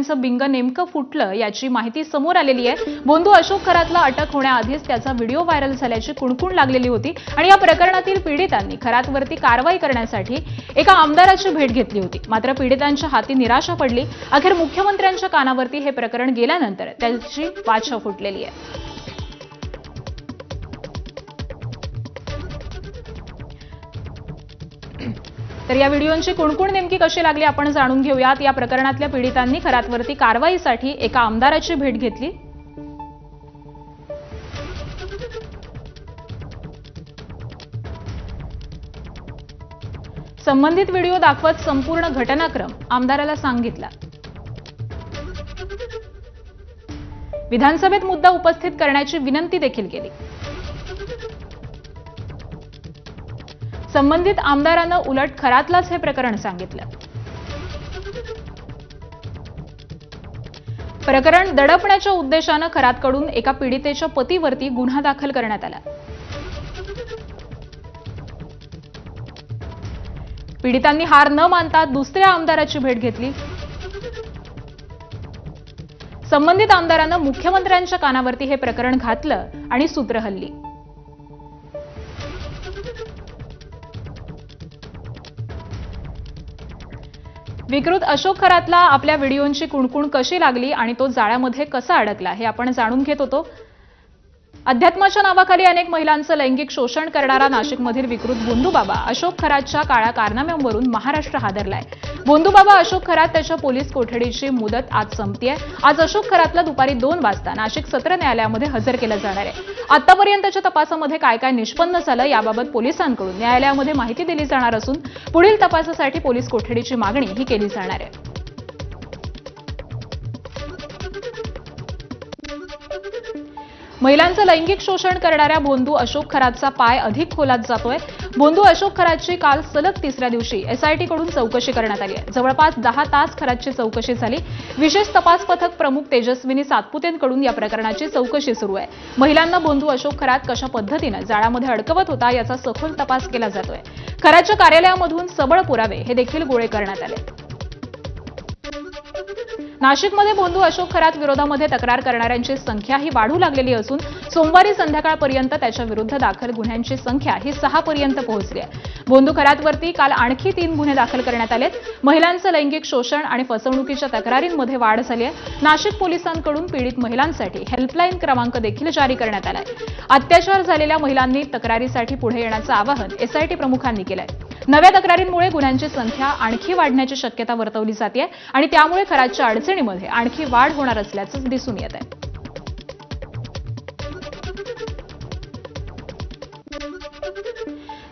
यांचं बिंग नेमकं फुटलं याची माहिती समोर आलेली आहे। बोंधू अशोक खरातला अटक होण्याआधीच त्याचा व्हिडिओ व्हायरल झाल्याची कुणकुण लागलेली होती आणि या प्रकरणातील पीडितांनी खरातवरती कारवाई करण्यासाठी एका आमदाराची भेट घेतली होती। मात्र पीडितांच्या हाती निराशा पडली। अखेर मुख्यमंत्र्यांच्या कानावरती हे प्रकरण गेल्यानंतर त्याची वाचा फुटलेली आहे। तर या व्हिडिओची कुणकुण नेमकी कशी लागली आपण जाणून घेऊयात। या प्रकरणातल्या पीडितांनी खरातवरती कारवाईसाठी एका आमदाराची भेट घेतली। संबंधित व्हिडिओ दाखवत संपूर्ण घटनाक्रम आमदाराला सांगितला। विधानसभेत मुद्दा उपस्थित करण्याची विनंती देखील केली। संबंधित आमदारानं उलट खरातलाच हे प्रकरण सांगितलं। प्रकरण दडपण्याच्या उद्देशानं खरातकडून एका पीडितेच्या पतीवरती गुन्हा दाखल करण्यात आला। पीडितांनी हार न मानता दुसऱ्या आमदाराची भेट घेतली। संबंधित आमदारानं मुख्यमंत्र्यांच्या कानावरती हे प्रकरण घातलं आणि सूत्र हल्ली। विकृत अशोक खरातला आपल्या व्हिडिओंची कुणकुण कशी लागली आणि तो जाळ्यामध्ये कसा अडकला हे आपण जाणून घेत होतो। अध्यात्माच्या नावाखाली अनेक महिलांचं लैंगिक शोषण करणारा नाशिकमधील विकृत बोंधूबाबा अशोक खरातच्या काळ्या कारनाम्यांवरून महाराष्ट्र हादरलाय। बोंधूबाबा अशोक खरात त्याच्या पोलीस कोठडीची मुदत आज संपतीये। आज अशोक खरातला दुपारी 2 वाजता नाशिक सत्र न्यायालयामध्ये हजर केलं जाणार आहे। आतापर्यंतच्या तपासामध्ये काय काय निष्पन्न झालं याबाबत पोलिसांकडून न्यायालयामध्ये माहिती दिली जाणार असून पुढील तपासासाठी पोलीस कोठडीची मागणी ही केली जाणार आहे। महिलांचं लैंगिक शोषण करणाऱ्या बोंधू अशोक खरातचा पाय अधिक खोलात जातोय। बोंधू अशोक खरातची काल सलग 3ऱ्या दिवशी एसआयटी कडून चौकशी करण्यात आली आहे। जवळपास 10 तास खरातची चौकशी झाली। विशेष तपास पथक प्रमुख तेजस्विनी सातपुतेंकडून या प्रकरणाची चौकशी सुरू आहे। महिलांना बोंधू अशोक खरात कशा पद्धतीने जाळ्यामध्ये अडकवत होता याचा सखोल तपास केला जातोय। खरातच्या कार्यालयामधून सबळ पुरावे हे देखील गोळे करण्यात आले। नाशिकमध्ये बोंधू अशोक खरात विरोधामध्ये तक्रार करणाऱ्यांची संख्या ही वाढू लागलेली असून सोमवारी संध्याकाळपर्यंत त्याच्या विरुद्ध दाखल गुन्ह्यांची संख्या ही 6 पर्यंत पोहोचली आहे। बोंधू खरातवरती काल आणखी 3 गुन्हे दाखल करण्यात आलेत। महिलांचं लैंगिक शोषण आणि फसवणुकीच्या तक्रारींमध्ये वाढ झाली आहे। नाशिक पोलिसांकडून पीडित महिलांसाठी हेल्पलाईन क्रमांक देखील जारी करण्यात आलाय। अत्याचार झालेल्या महिलांनी तक्रारीसाठी पुढे येण्याचं आवाहन एसआयटी प्रमुखांनी केलंय। नव्या तक्रारींमुळे गुन्ह्यांची संख्या आणखी वाढण्याची शक्यता वर्तवली जाते आणि त्यामुळे खरातच्या अडचणीमध्ये आणखी वाढ होणार असल्याचं दिसून येत आहे।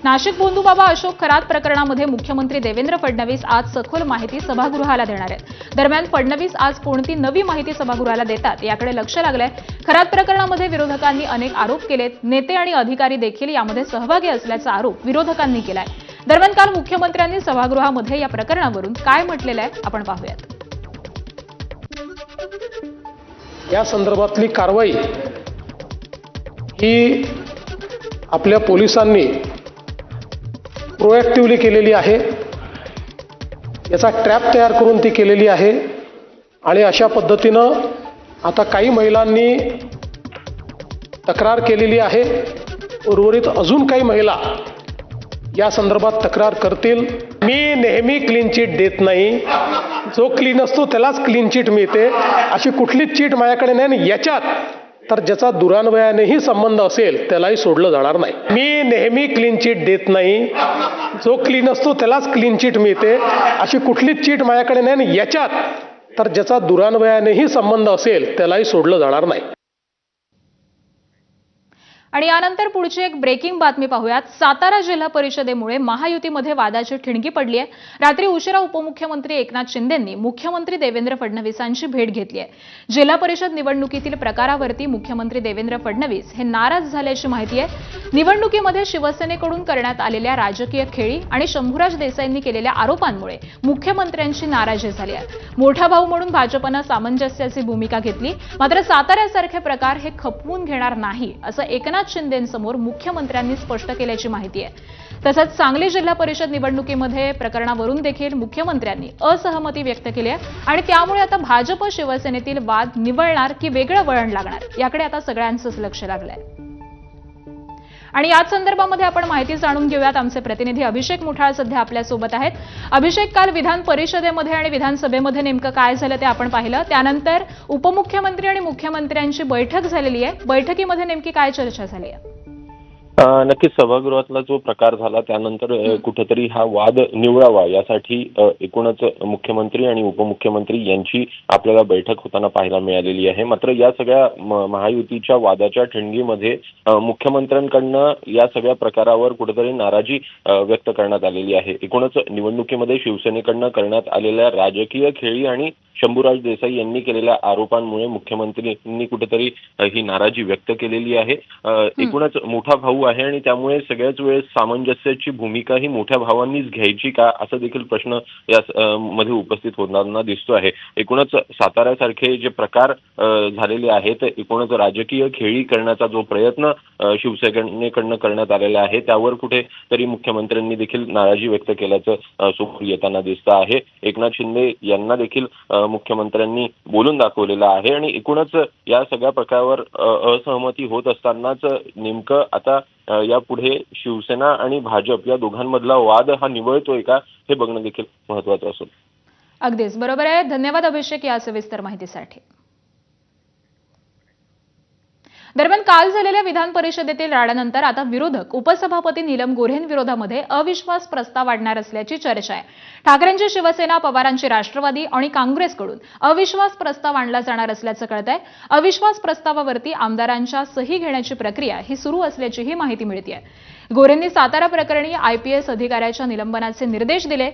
नाशिक बोंधूबाबा अशोक खरात प्रकरणामध्ये मुख्यमंत्री देवेंद्र फडणवीस आज सखोल माहिती सभागृहाला देणार आहेत। दरम्यान फडणवीस आज कोणती नवी माहिती सभागृहाला देतात याकडे लक्ष लागलंय। खरात प्रकरणामध्ये विरोधकांनी अनेक आरोप केलेत। नेते आणि अधिकारी देखील यामध्ये सहभागी असल्याचा आरोप विरोधकांनी केलाय। दरम्यान काल मुख्यमंत्र्यांनी सभागृहामध्ये या प्रकरणावरून काय म्हटलेलं आहे आपण पाहूयात। या संदर्भातली कारवाई ही आपल्या पोलिसांनी प्रोएक्टिव्हली केलेली आहे। याचा ट्रॅप तयार करून ती केलेली आहे आणि अशा पद्धतीनं आता काही महिलांनी तक्रार केलेली आहे। उर्वरित अजून काही महिला या संदर्भात तक्रार करतील। मी नेहमी क्लीन चिट देत नाही। जो क्लीन असतो त्यालाच क्लीन चिट मिळते। अशी कुठलीच चिट माझ्याकडे नाही आणि याच्यात तर ज्याचा दुरान्वयानेही संबंध असेल त्यालाही सोडलं जाणार नाही। मी नेहमी क्लीन चिट देत नाही। जो क्लीन असतो त्यालाच क्लीन चिट मिळते। अशी कुठलीच चिट माझ्याकडे नाही आणि याच्यात तर ज्याचा दुरान्वयानेही संबंध असेल त्यालाही सोडलं जाणार नाही। आणि यानंतर पुढची एक ब्रेकिंग बातमी पाहूयात। सातारा जिल्हा परिषदेमुळे महायुतीमध्ये वादाची ठिणगी पडली आहे। रात्री उशिरा उपमुख्यमंत्री एकनाथ शिंदेंनी मुख्यमंत्री देवेंद्र फडणवीसांची भेट घेतली आहे। जिल्हा परिषद निवडणुकीतील प्रकारावरती मुख्यमंत्री देवेंद्र फडणवीस हे नाराज झाल्याची माहिती आहे। निवडणुकीमध्ये शिवसेनेकडून करण्यात आलेल्या राजकीय खेळी आणि शंभूराज देसाईंनी केलेल्या आरोपांमुळे मुख्यमंत्र्यांची नाराजी झाली आहे। मोठा भाऊ म्हणून भाजपनं सामंजस्याची भूमिका घेतली। मात्र साताऱ्यासारखे प्रकार हे खपवून घेणार नाही असं एकनाथ एकनाथ शिंदेंसमोर मुख्यमंत्र्यांनी स्पष्ट केल्याची माहिती आहे. तसंच सांगली जिल्हा परिषद निवडणुकीमध्ये प्रकरणावरून देखील मुख्यमंत्र्यांनी असहमती व्यक्त केली आहे आणि त्यामुळे आता भाजप शिवसेनेतील वाद निवळणार की वेगळं वळण लागणार याकडे आता सगळ्यांचंच लक्ष लागलंय. आणि याच संदर्भामध्ये आपण माहिती जाणून घेऊयात. आमचे प्रतिनिधी अभिषेक मुठाळ सध्या आपल्यासोबत आहेत. अभिषेक, काल विधान परिषदेमध्ये आणि विधानसभेमध्ये नेमकं काय झालं ते आपण पाहिलं. त्यानंतर उपमुख्यमंत्री आणि मुख्यमंत्र्यांची बैठक झालेली आहे. बैठकीमध्ये नेमकी काय चर्चा झाली आहे? नक्कीच सभागृहातला जो प्रकार झाला त्यानंतर कुठेतरी हा वाद निवळावा यासाठी एकूणच मुख्यमंत्री आणि उपमुख्यमंत्री यांची आपल्याला बैठक होताना पाहायला मिळालेली आहे. मात्र या सगळ्या महायुतीच्या वादाच्या ठिणगीमध्ये मुख्यमंत्र्यांकडनं या सगळ्या प्रकारावर कुठेतरी नाराजी व्यक्त करण्यात आलेली आहे. एकूणच निवडणुकीमध्ये शिवसेनेकडनं करण्यात आलेल्या राजकीय खेळी आणि शंभूराज देसाई यांनी केलेल्या आरोपांमुळे मुख्यमंत्र्यांनी कुठेतरी ही नाराजी व्यक्त केलेली आहे. एकूणच मोठा भाऊ आहे आणि त्यामुळे सगळ्याच वेळेस सामंजस्याची भूमिका ही मोठ्या भावांनीच घ्यायची का असा देखील प्रश्न या मध्ये उपस्थित होताना दिसतो आहे. एकूणच साताऱ्यासारखे जे प्रकार झालेले आहेत, एकूणच राजकीय खेळी करण्याचा जो प्रयत्न शिवसेनेकडनं करण्यात आलेला आहे त्यावर कुठेतरी मुख्यमंत्र्यांनी देखील नाराजी व्यक्त केल्याचं समोर येताना दिसतं आहे. एकनाथ शिंदे यांना देखील मुख्यमंत्र्यांनी बोलून दाखवलेलं आहे आणि एकूणच या सगळ्या प्रकारावर असहमती होत असतानाच नेमकं आता यापुढे शिवसेना आणि भाजप या दोघांमधला वाद हा निवळतोय का हे बघणं देखील महत्त्वाचं असेल. अगदीच बरोबर आहे. धन्यवाद अभिषेक या सविस्तर माहितीसाठी. दरम्यान काल झालेल्या विधान परिषदेतील राड्यानंतर आता विरोधक उपसभापती नीलम गोऱ्हेंविरोधामध्ये अविश्वास प्रस्ताव आणणार असल्याची चर्चा आहे. ठाकरेंची शिवसेना, पवारांची राष्ट्रवादी आणि काँग्रेसकडून अविश्वास प्रस्ताव आणला जाणार असल्याचं कळतंय. अविश्वास प्रस्तावावरती आमदारांच्या सही घेण्याची प्रक्रिया ही सुरू असल्याचीही माहिती मिळतेय. गोऱ्हेंनी सातारा प्रकरणी IPS अधिकाऱ्याच्या निलंबनाचे निर्देश दिले.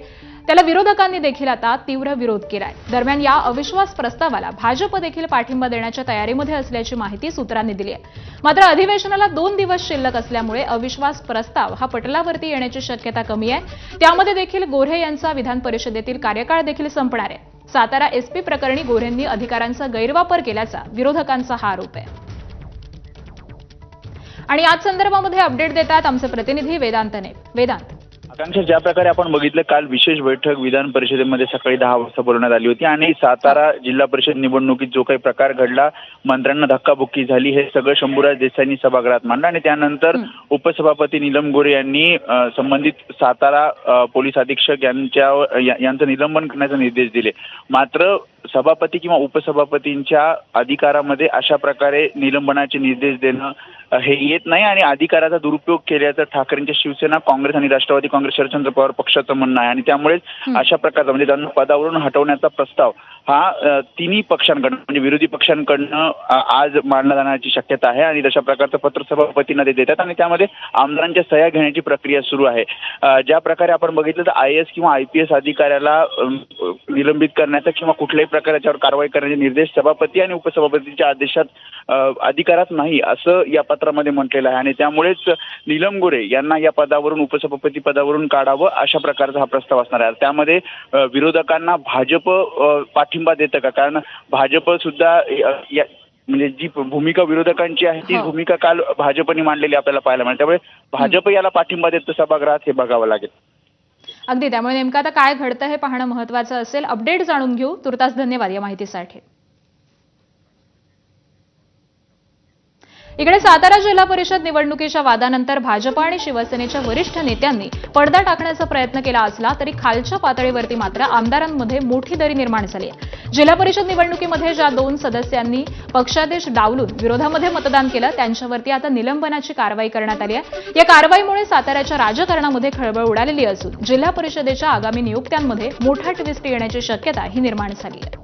त्याला विरोधकांनी देखील आता तीव्र विरोध केलाय. दरम्यान या अविश्वास प्रस्तावाला भाजप देखील पाठिंबा देण्याच्या तयारीमध्ये असल्याची माहिती सूत्रांनी दिली आहे. मात्र अधिवेशनाला 2 दिवस शिल्लक असल्यामुळे अविश्वास प्रस्ताव हा पटलावरती येण्याची शक्यता कमी आहे. त्यामध्ये देखील गोऱ्हे यांचा विधान परिषदेतील कार्यकाळ देखील संपणार आहे. सातारा SP प्रकरणी गोऱ्हेंनी अधिकारांचा गैरवापर केल्याचा विरोधकांचा हा आरोप आहे. आणि याच संदर्भामध्ये अपडेट देतात आमचे प्रतिनिधी वेदांतने. वेदांत, आकांक्षा, ज्या प्रकारे आपण बघितलं काल विशेष बैठक विधान परिषदेमध्ये सकाळी 10 वाजता बोलवण्यात आली होती आणि सातारा जिल्हा परिषद निवडणुकीत जो काही प्रकार घडला, मंत्र्यांना धक्काबुक्की झाली, हे सगळं शंभूराज देसाईंनी सभागृहात मांडलं आणि त्यानंतर उपसभापती नीलम गोऱ्हे यांनी संबंधित सातारा पोलीस अधीक्षक यांचं निलंबन करण्याचे निर्देश दिले. मात्र सभापती किंवा उपसभापतींच्या अधिकारामध्ये अशा प्रकारे निलंबनाचे निर्देश देणं हे येत नाही आणि अधिकाराचा दुरुपयोग केल्याचं ठाकरेंच्या शिवसेना, काँग्रेस आणि राष्ट्रवादी काँग्रेस शरदचंद्र पवार पक्षाचं म्हणणं आहे आणि त्यामुळेच अशा प्रकारचा म्हणजे त्यांना पदावरून हटवण्याचा प्रस्ताव हा तिन्ही पक्षांकडनं म्हणजे विरोधी पक्षांकडनं आज मांडला जाण्याची शक्यता आहे आणि तशा प्रकारचं पत्र सभापतींना ते देतात आणि त्यामध्ये आमदारांच्या सह्या घेण्याची प्रक्रिया सुरू आहे. ज्या प्रकारे आपण बघितलं तर IAS किंवा IPS अधिकाऱ्याला निलंबित करण्याचा किंवा कुठल्याही प्रकारच्यावर कारवाई करण्याचे निर्देश सभापती आणि उपसभापतीच्या आदेशात अधिकारात नाही असं या पत्रामध्ये म्हटलेलं आहे आणि त्यामुळेच नीलम गोऱ्हे यांना या पदावरून उपसभापती पदावरून काढावं अशा प्रकारचा हा प्रस्ताव असणार आहे. त्यामध्ये विरोधकांना भाजप पाठिंबा देतं का? कारण भाजप सुद्धा म्हणजे जी भूमिका विरोधकांची आहे ती भूमिका काल भाजपने मांडलेली आपल्याला पाहायला मिळते. त्यामुळे भाजप याला पाठिंबा देतं सभागृहात हे बघावं लागेल. अगदी, त्यामुळे नेमकं आता काय घडतं हे पाहणं महत्त्वाचं असेल. अपडेट जाणून घेऊ. तुर्तास धन्यवाद या माहितीसाठी. इकडे सातारा जिल्हा परिषद निवडणुकीच्या वादानंतर भाजप आणि शिवसेनेच्या वरिष्ठ नेत्यांनी पडदा टाकण्याचा प्रयत्न केला असला तरी खालच्या पातळीवरती मात्र आमदारांमध्ये मोठी दरी निर्माण झाली आहे. जिल्हा परिषद निवडणुकीमध्ये ज्या 2 सदस्यांनी पक्षादेश डावलून विरोधामध्ये मतदान केलं त्यांच्यावरती आता निलंबनाची कारवाई करण्यात आली आहे. या कारवाईमुळे साताऱ्याच्या राजकारणामध्ये खळबळ उडालेली असून जिल्हा परिषदेच्या आगामी नियुक्त्यांमध्ये मोठा ट्विस्ट येण्याची शक्यता ही निर्माण झाली आहे.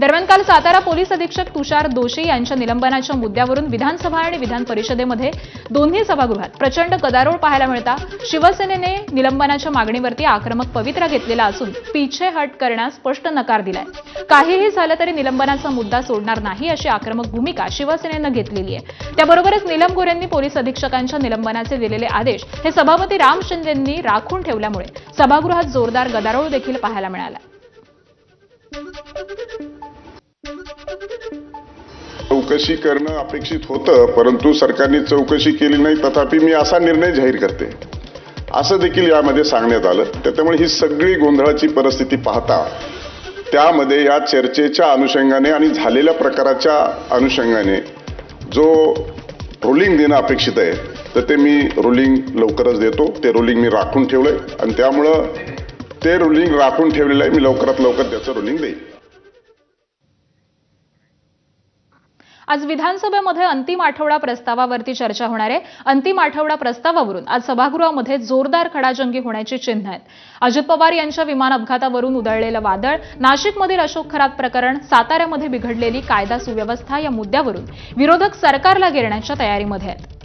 दरम्यान काल सातारा पोलीस अधीक्षक तुषार दोशी यांच्या निलंबनाच्या मुद्द्यावरून विधानसभा आणि विधान परिषदेमध्ये दोन्ही सभागृहात प्रचंड गदारोळ पाहायला मिळता. शिवसेनेने निलंबनाच्या मागणीवरती आक्रमक पवित्रा घेतलेला असून पीछेहट करण्यास स्पष्ट नकार दिलाय. काहीही झालं तरी निलंबनाचा मुद्दा सोडणार नाही अशी आक्रमक भूमिका शिवसेनेनं घेतलेली आहे. त्याबरोबरच नीलम गोऱ्हेंनी पोलीस अधीक्षकांच्या निलंबनाचे दिलेले आदेश हे सभापती राम शिंदेंनी राखून ठेवल्यामुळे सभागृहात जोरदार गदारोळ देखील पाहायला मिळाला. चौकशी करणं अपेक्षित होतं, परंतु सरकारने चौकशी केली नाही. तथापि मी असा निर्णय जाहीर करते असं देखील यामध्ये सांगण्यात आलं. त्यामुळे ही सगळी गोंधळाची परिस्थिती पाहता त्यामध्ये या चर्चेच्या अनुषंगाने आणि झालेल्या प्रकाराच्या अनुषंगाने जो रुलिंग देणं अपेक्षित आहे तर ते मी रुलिंग लवकरच देतो. ते रुलिंग मी राखून ठेवलंय आणि त्यामुळं ते रुलिंग राखून ठेवलेलं आहे. मी लवकरात लवकर त्याचं रुलिंग देईन. आज विधानसभेमध्ये अंतिम आठवडा प्रस्तावावरती चर्चा होणार आहे. अंतिम आठवडा प्रस्तावावरून आज सभागृहामध्ये जोरदार खडाजंगी होण्याची चिन्ह आहेत. अजित पवार यांच्या विमान अपघातावरून उधळलेलं वादळ, नाशिकमधील अशोक खरात प्रकरण, साताऱ्यामध्ये बिघडलेली कायदा सुव्यवस्था या मुद्द्यावरून विरोधक सरकारला घेरण्याच्या तयारीमध्ये आहेत.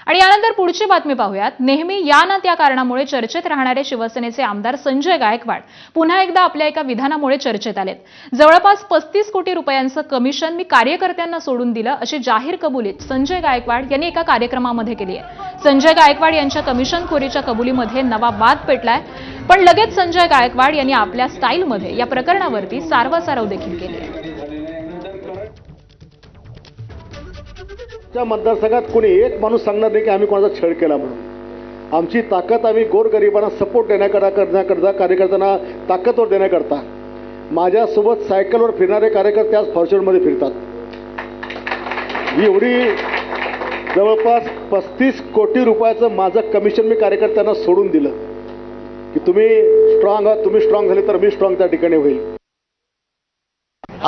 आणि यानंतर पुढची बातमी पाहूयात. नेहमी या ना त्या कारणामुळे चर्चेत राहणारे शिवसेनेचे आमदार संजय गायकवाड पुन्हा एकदा आपल्या एका विधानामुळे चर्चेत आलेत. जवळपास 35 कोटी रुपयांचं कमिशन मी कार्यकर्त्यांना सोडून दिलं अशी जाहीर कबुली संजय गायकवाड यांनी एका कार्यक्रमामध्ये केली आहे. संजय गायकवाड यांच्या कमिशनखोरीच्या कबुलीमध्ये नवा वाद पेटलाय. पण लगेच संजय गायकवाड यांनी आपल्या स्टाईलमध्ये या प्रकरणावरती सारवासारव देखील केली आहे. त्या मतदारसंघात कोणी एक माणूस सांगणार नाही की आम्ही कोणाचा छळ केला म्हणून. आमची ताकद आम्ही गोरगरिबांना सपोर्ट करण्याकरता कार्यकर्त्यांना ताकदवर देण्याकरता माझ्यासोबत सायकलवर फिरणारे कार्यकर्ते आज फॉर्च्युनरमध्ये फिरतात. ही एवढी जवळपास 35 कोटी रुपयाचं माझं कमिशन मी कार्यकर्त्यांना सोडून दिलं की तुम्ही स्ट्रॉंग आहात, तुम्ही स्ट्रॉंग झाले तर मी स्ट्रॉंग त्या ठिकाणी होईल.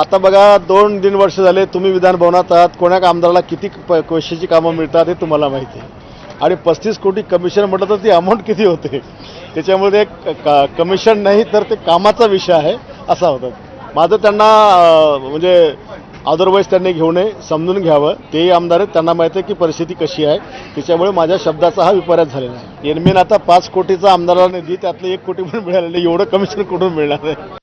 आता बघा 2-3 वर्ष झाले तुम्ही विधान भवनात आहात. कोणा आमदाराला किती पैशाची कामं मिळतात हे तुम्हाला माहिती आहे. आणि 35 कोटी कमिशन म्हटलं तर ती अमाऊंट किती होते. त्याच्यामध्ये कमिशन नाही तर ते कामाचा विषय आहे असा होता. माझं त्यांना म्हणजे अदरवाईज त्यांनी घेऊ नये, समजून घ्यावं. तेही आमदार आहेत, त्यांना माहिती आहे की परिस्थिती कशी आहे. त्याच्यामुळे माझ्या शब्दाचा हा विपर्यास झालेला आहे. एनमेन आता 5 कोटीचा आमदाराला निधी त्यातलं 1 कोटी पण मिळालेलं नाही. एवढं कमिशन कुठून मिळणार आहे.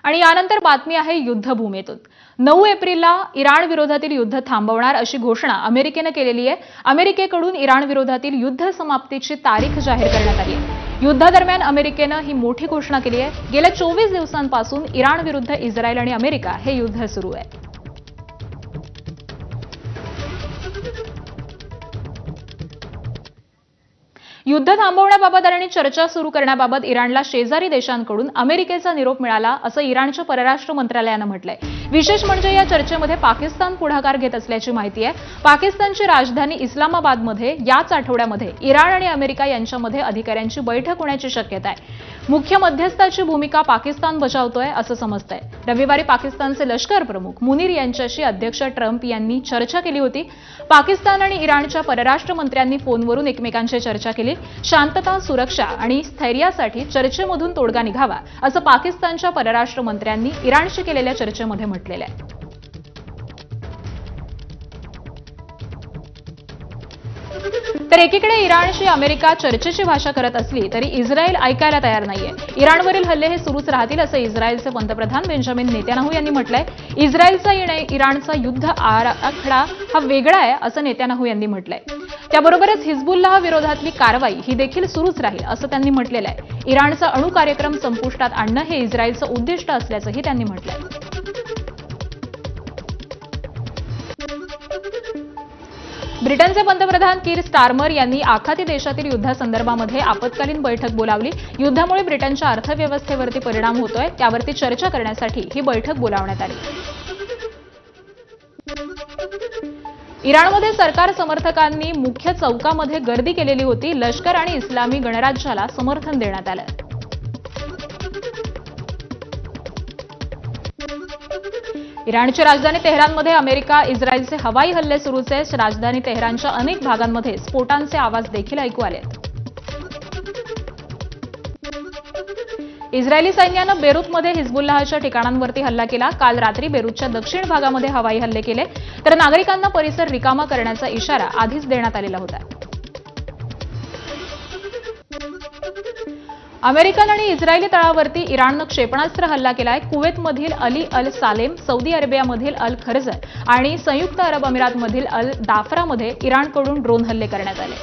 आणि यानंतर बातमी आहे युद्धभूमीतून. 9 एप्रिलला इराण विरोधातील युद्ध थांबवणार अशी घोषणा अमेरिकेनं केलेली आहे. अमेरिकेकडून इराण विरोधातील युद्ध समाप्तीची तारीख जाहीर करण्यात आली आहे. युद्धादरम्यान अमेरिकेनं ही मोठी घोषणा केली आहे. गेल्या 24 दिवसांपासून इराण विरुद्ध इस्रायल आणि अमेरिका हे युद्ध सुरू आहे. युद्ध थांबवण्याबाबत आणि चर्चा सुरू करण्याबाबत इराणला शेजारी देशांकडून अमेरिकेचा निरोप मिळाला असं इराणच्या परराष्ट्र मंत्रालयानं म्हटलंय. विशेष म्हणजे या चर्चेमध्ये पाकिस्तान पुढाकार घेत असल्याची माहिती आहे. पाकिस्तानची राजधानी इस्लामाबादमध्ये याच आठवड्यामध्ये इराण आणि अमेरिका यांच्यामध्ये अधिकाऱ्यांची बैठक होण्याची शक्यता आहे. मुख्य मध्यस्थाची भूमिका पाकिस्तान बजावतोय असं समजतंय. रविवारी पाकिस्तानचे लष्कर प्रमुख मुनीर यांच्याशी अध्यक्ष ट्रम्प यांनी चर्चा केली होती. पाकिस्तान आणि इराणच्या परराष्ट्र मंत्र्यांनी फोनवरून एकमेकांशी चर्चा केली. शांतता, सुरक्षा आणि स्थैर्यासाठी चर्चेमधून तोडगा निघावा असं पाकिस्तानच्या परराष्ट्र मंत्र्यांनी इराणशी केलेल्या चर्चेमध्ये म्हटलेलं आहे. तर एकीकडे इराणशी अमेरिका चर्चेची भाषा करत असली तरी इस्रायल ऐकायला तयार नाहीये. इराणवरील हल्ले हे सुरूच राहतील असं इस्रायलचे पंतप्रधान बेंजामिन नेत्यानाहू यांनी म्हटलंय. इस्रायलचा इराणचा युद्ध आराखडा हा वेगळा आहे असं नेत्यानाहू यांनी म्हटलंय. त्याबरोबरच हिजबुल्लाह विरोधातली कारवाई ही देखील सुरूच राहील असं त्यांनी म्हटलेलं आहे. इराणचा अणु कार्यक्रम संपुष्टात आणणं हे इस्रायलचं उद्दिष्ट असल्याचंही त्यांनी म्हटलंय. ब्रिटनचे पंतप्रधान कीर स्टारमर यांनी आखाती देशातील युद्धासंदर्भामध्ये आपत्कालीन बैठक बोलावली. युद्धामुळे ब्रिटनच्या अर्थव्यवस्थेवरती परिणाम होतोय, त्यावरती चर्चा करण्यासाठी ही बैठक बोलावण्यात आली. इराणमध्ये सरकार समर्थकांनी मुख्य चौकामध्ये गर्दी केलेली होती. लष्कर आणि इस्लामी गणराज्याला समर्थन देण्यात आलं. इराणची राजधानी तेहरानमध्ये अमेरिका इस्रायलचे हवाई हल्ले सुरूच आहेत. राजधानी तेहरानच्या अनेक भागांमध्ये स्फोटांचे आवाज देखील ऐकू आलेत. इस्रायली सैन्यानं बेरूतमध्ये हिजबुल्लाहच्या ठिकाणांवरती हल्ला केला. काल रात्री बेरूतच्या दक्षिण भागामध्ये हवाई हल्ले केले, तर नागरिकांना परिसर रिकामा करण्याचा इशारा आधीच देण्यात आलेला होता. अमेरिकन आणि इस्रायली तळावरती इराणनं क्षेपणास्त्र हल्ला केलाय. कुवेतमधील अली अल सालेम, सौदी अरेबियामधील अल खरजन आणि संयुक्त अरब अमिरातमधील अल दाफरामध्ये इराणकडून ड्रोन हल्ले करण्यात आले.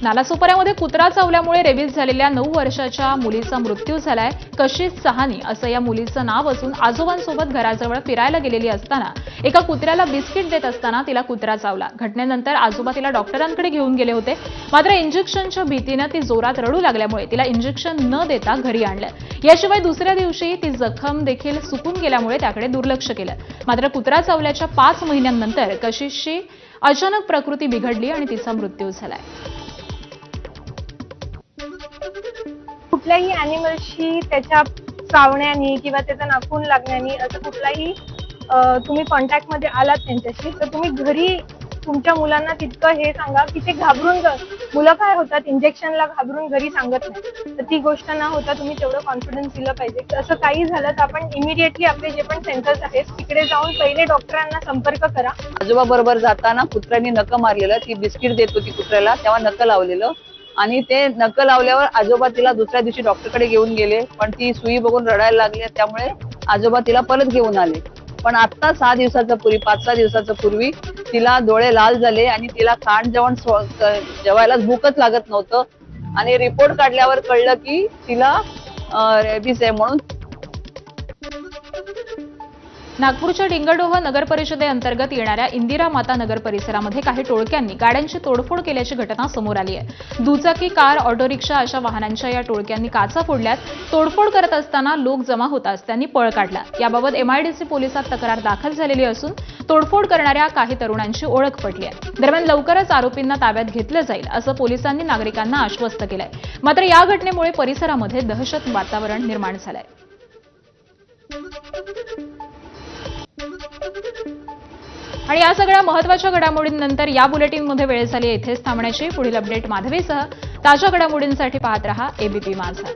नालासोपाऱ्यामध्ये कुत्रा चावल्यामुळे रेबीज झालेल्या 9 वर्षाच्या मुलीचा मृत्यू झालाय. कशिश सहानी असं या मुलीचं नाव असून आजोबांसोबत घराजवळ फिरायला गेलेली असताना एका कुत्र्याला बिस्किट देत असताना तिला कुत्रा चावला. घटनेनंतर आजोबा तिला डॉक्टरांकडे घेऊन गेले होते. मात्र इंजेक्शनच्या भीतीनं ती जोरात रडू लागल्यामुळे तिला इंजेक्शन न देता घरी आणलं. याशिवाय दुसऱ्या दिवशी ती जखम देखील सुकून गेल्यामुळे त्याकडे दुर्लक्ष केलं. मात्र कुत्रा चावल्याच्या 5 महिन्यांनंतर कशिशची अचानक प्रकृती बिघडली आणि तिचा मृत्यू झालाय. कुठल्याही ॲनिमलशी त्याच्या चावण्याने किंवा त्याचा नाखून लागण्याने असं कुठलाही तुम्ही कॉन्टॅक्टमध्ये आलात त्यांच्याशी तर तुम्ही घरी तुमच्या मुलांना तितकं हे सांगा की ते घाबरून मुलं काय होतात इंजेक्शनला घाबरून घरी सांगत नाही. तर ती गोष्ट न होता तुम्ही तेवढं कॉन्फिडन्स दिलं पाहिजे. असं काही झालं तर आपण इमिडिएटली आपले जे पण सेंटर्स आहेत तिकडे जाऊन पहिले डॉक्टरांना संपर्क करा. आजोबा बरोबर जाताना कुत्र्यानी नकं मारलेलं. ती बिस्किट देत होती कुत्र्याला तेव्हा नकं लावलेलं आणि ते नकं लावल्यावर आजोबा तिला दुसऱ्या दिवशी डॉक्टरकडे घेऊन गेले. पण ती सुई बघून रडायला लागली त्यामुळे आजोबा तिला परत घेऊन आले. पण आता 6 दिवसाच्या पूर्वी 5-6 दिवसाच्या पूर्वी तिला डोळे लाल झाले आणि तिला खाण जेवण जेवायला भूकच लागत नव्हतं आणि रिपोर्ट काढल्यावर कळलं की तिला रेबीज आहे म्हणून. नागपूरच्या डिंगडोह नगर परिषदेअंतर्गत येणाऱ्या इंदिरा माता नगर परिसरामध्ये काही टोळक्यांनी गाड्यांची तोडफोड केल्याची घटना समोर आली आहे. दुचाकी, कार, ऑटो रिक्षा अशा वाहनांच्या या टोळक्यांनी काचा फोडल्यात. तोडफोड करत असताना लोक जमा होताच त्यांनी पळ काढला. याबाबत MIDC पोलिसात तक्रार दाखल झालेली असून तोडफोड करणाऱ्या काही तरुणांची ओळख पटली आहे. दरम्यान लवकरच आरोपींना ताब्यात घेतलं जाईल असं पोलिसांनी नागरिकांना आश्वस्त केलंय. मात्र या घटनेमुळे परिसरामध्ये दहशत वातावरण निर्माण झालंय. आणि या सगळ्या महत्त्वाच्या घडामोडींनंतर या बुलेटिनमध्ये वेळ झाली इथेच थांबण्याची. पुढील अपडेट माधवीसह ताज्या घडामोडींसाठी पाहत रहा ABP माझा.